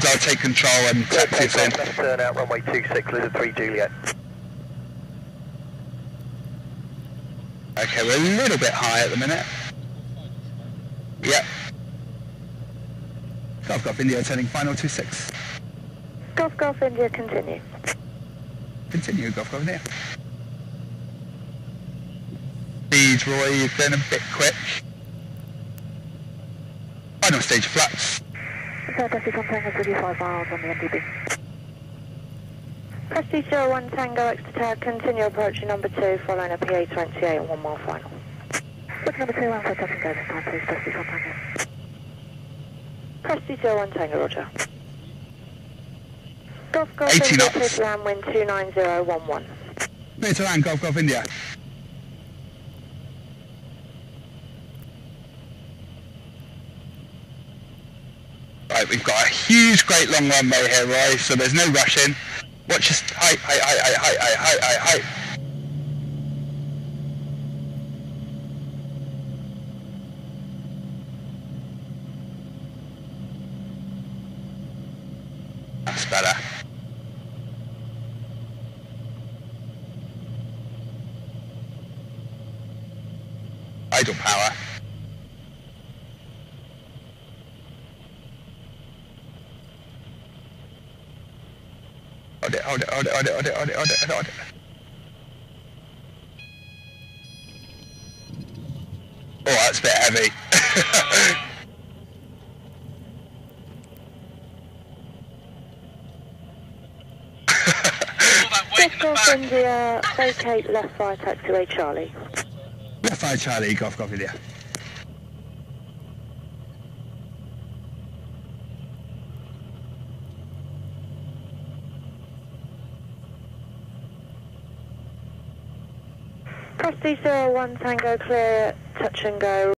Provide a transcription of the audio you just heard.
I'll take control and taxi us in. Left turn out, runway 26, Lizard 3 Juliet. Okay, we're a little bit high at the minute. Yep. Golf India turning final 26. Golf India, continue. Continue, Golf India. Speed, Roy, you're going a bit quick. Final stage flaps. Southwest Container 35 miles on the MDB. Prestige 01 Tango Exeter, continue approaching number 2, following a PA 28 and 1 mile final. Look number 2, 1 for touch and go this time, please, Prestige 1 Tango. Prestige 01 Tango, roger. Golf 80 India, knots. clear to land, wind 29011. Clear to land, Golf India. Right, we've got a huge, great long runway here, Roy, so there's no rushing. Watch us, height. That's better. Idle power. Hold it. Oh, that's a bit heavy. Golf India, vacate left fire taxiway Charlie. Left fire Charlie, Golf India. Prestige 01 Tango, clear, touch and go.